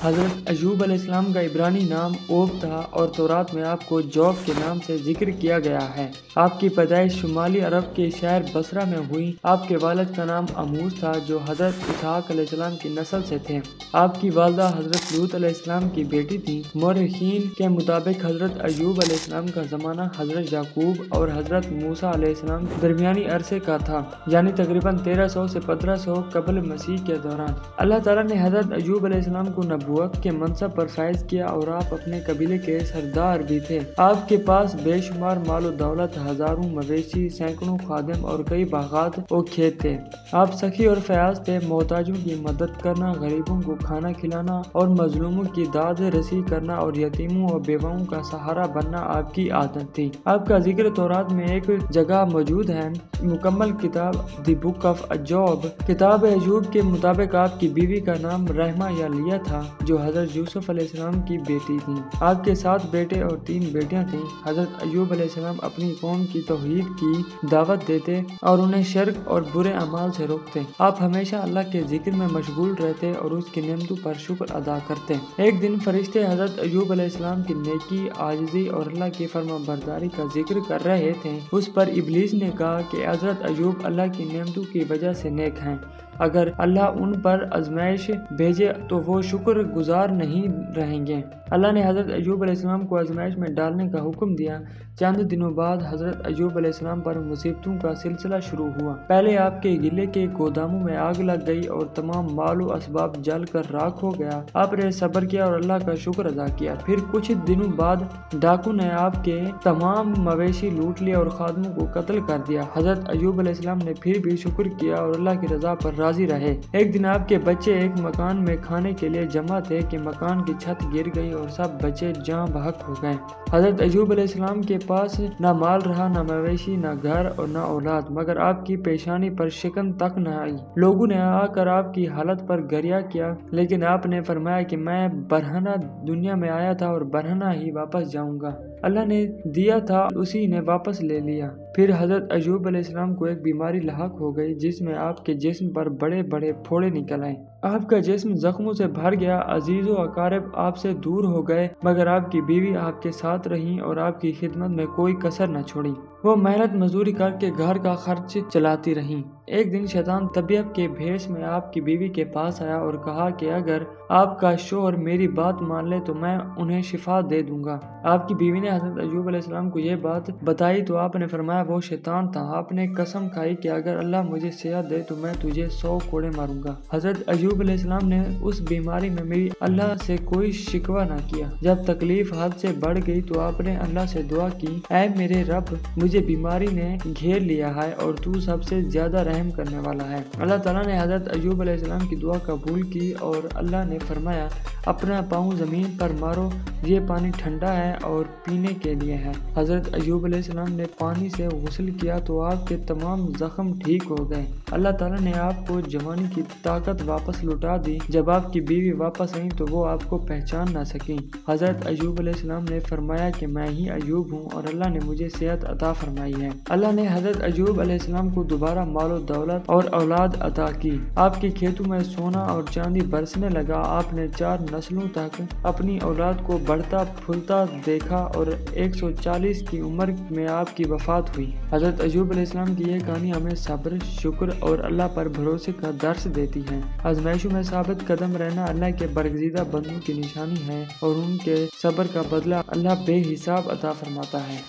حضرت ایوب علیہ السلام کا عبرانی نام اوب تھا اور تورات میں آپ کو جوب کے نام سے ذکر کیا گیا ہے۔ آپ کی پیدائش شمالی عرب کے شہر بصرہ میں ہوئی۔ آپ کے والد کا نام اموس تھا جو حضرت اسحاق علیہ السلام کی نسل سے تھے۔ آپ کی والدہ حضرت لوط علیہ السلام کی بیٹی تھی۔ مورخین کے مطابق حضرت ایوب علیہ السلام کا زمانہ حضرت یعقوب اور حضرت موسیٰ علیہ السلام کے درمیانی عرصے کا تھا، یعنی تقریباً 1300 سے 1500 قبل مسیح کے دوران۔ اللہ تعالیٰ نے حضرت ایوب علیہ السلام کو نبوت کے منصب پر فائز کیا اور آپ اپنے قبیلے کے سردار بھی تھے۔ آپ کے پاس بے شمار مال و دولت، ہزاروں مویشی، سینکڑوں خادم اور کئی باغات و کھیت تھے۔ آپ سخی اور فیاض تھے۔ محتاجوں کی مدد کرنا، غریبوں کو کھانا کھلانا اور مظلوموں کی داد رسی کرنا اور یتیموں اور بیواؤں کا سہارا بننا آپ کی عادت تھی۔ آپ کا ذکر تورات میں ایک جگہ موجود ہے۔ مکمل کتاب دی بک آف ایوب، کتاب ایوب کے مطابق آپ کی بیوی کا نام رحمہ یا لیا تھا جو حضرت یوسف علیہ السلام کی بیٹی تھی۔ آپ کے 7 بیٹے اور 3 بیٹیاں تھیں۔ حضرت ایوب علیہ السلام اپنی قوم کی توحید کی دعوت دیتے اور انہیں شرک اور برے اعمال سے روکتے۔ آپ ہمیشہ اللہ کے ذکر میں مشغول رہتے اور اس کی نعمتوں پر شکر ادا کرتے۔ ایک دن فرشتے حضرت ایوب علیہ السلام کی نیکی، عاجزی اور اللہ کی فرما برداری کا ذکر کر رہے تھے۔ اس پر ابلیس نے کہا کہ حضرت ایوب اللہ کی نعمتوں کی وجہ سے نیک ہیں۔ اگر اللہ ان پر آزمائش بھیجے تو وہ شکر گزار نہیں رہیں گے۔ اللہ نے حضرت ایوب علیہ السلام کو آزمائش میں ڈالنے کا حکم دیا۔ چند دنوں بعد حضرت ایوب علیہ السلام پر مصیبتوں کا سلسلہ شروع ہوا۔ پہلے آپ کے قلعے کے گوداموں میں آگ لگ گئی اور تمام مال و اسباب جل کر راکھ ہو گیا۔ آپ نے صبر کیا اور اللہ کا شکر ادا کیا۔ پھر کچھ دنوں بعد ڈاکو نے آپ کے تمام مویشی لوٹ لیے اور خادموں کو قتل کر دیا۔ حضرت ایوب علیہ السلام نے پھر بھی شکر کیا اور اللہ کی رضا پر راضی رہے۔ ایک دن آپ کے بچے ایک مکان میں کھانے کے لیے جمع تھے کہ مکان کی چھت گر گئی اور سب بچے جاں بحق ہو گئے۔ حضرت ایوب علیہ السلام کے پاس نہ مال رہا، نہ مویشی، نہ گھر اور نہ اولاد، مگر آپ کی پیشانی پر شکن تک نہ آئی۔ لوگوں نے آ کر آپ کی حالت پر گریہ کیا، لیکن آپ نے فرمایا کہ میں برہنہ دنیا میں آیا تھا اور برہنہ ہی واپس جاؤں گا۔ اللہ نے دیا تھا اسی نے واپس لے لیا۔ پھر حضرت ایوب علیہ السلام کو ایک بیماری لاحق ہو گئی جس میں آپ کے جسم پر بڑے بڑے پھوڑے نکل آئے۔ آپ کا جسم زخموں سے بھر گیا۔ عزیز و اقارب آپ سے دور ہو گئے، مگر آپ کی بیوی آپ کے ساتھ رہیں اور آپ کی خدمت میں کوئی کسر نہ چھوڑی۔ وہ محنت مزدوری کر کے گھر کا خرچ چلاتی رہیں۔ ایک دن شیطان طبیعت کے بھیس میں آپ کی بیوی کے پاس آیا اور کہا کہ اگر آپ کا شوہر میری بات مان لے تو میں انہیں شفا دے دوں گا۔ آپ کی بیوی نے حضرت ایوب علیہ السلام کو یہ بات بتائی تو آپ نے فرمایا وہ شیطان تھا۔ آپ نے قسم کھائی کہ اگر اللہ مجھے صحت دے تو میں تجھے 100 کوڑے ماروں گا۔ حضرت ایوب علیہ السلام نے اس بیماری میں میری اللہ سے کوئی شکوہ نہ کیا۔ جب تکلیف حد سے بڑھ گئی تو آپ نے اللہ سے دعا کی، اے میرے رب، مجھے بیماری نے گھیر لیا ہے اور تو سب سے زیادہ رحم کرنے والا ہے۔ اللہ تعالیٰ نے حضرت ایوب علیہ السلام کی دعا قبول کی اور اللہ نے فرمایا اپنا پاؤں زمین پر مارو، یہ پانی ٹھنڈا ہے اور پینے کے لیے ہے۔ حضرت ایوب علیہ السلام نے پانی سے غسل کیا تو آپ کے تمام زخم ٹھیک ہو گئے۔ اللہ تعالیٰ نے آپ کو جوانی کی طاقت واپس لوٹا دی۔ جب آپ کی بیوی واپس آئیں تو وہ آپ کو پہچان نہ سکیں۔ حضرت ایوب علیہ السلام نے فرمایا کہ میں ہی ایوب ہوں اور اللہ نے مجھے صحت عطا فرمائی ہے۔ اللہ نے حضرت ایوب علیہ السلام کو دوبارہ مال و دولت اور اولاد عطا کی۔ آپ کے کھیتوں میں سونا اور چاندی برسنے لگا۔ آپ نے 4 نسلوں تک اپنی اولاد کو بڑھتا پھولتا دیکھا اور 140 کی عمر میں آپ کی وفات ہوئی۔ حضرت ایوب علیہ السلام کی یہ کہانی ہمیں صبر، شکر اور اللہ پر بھروسے کا درس دیتی ہے۔ آزمائشوں میں ثابت قدم رہنا اللہ کے برگزیدہ بندوں کی نشانی ہے اور ان کے صبر کا بدلہ اللہ بے حساب عطا فرماتا ہے۔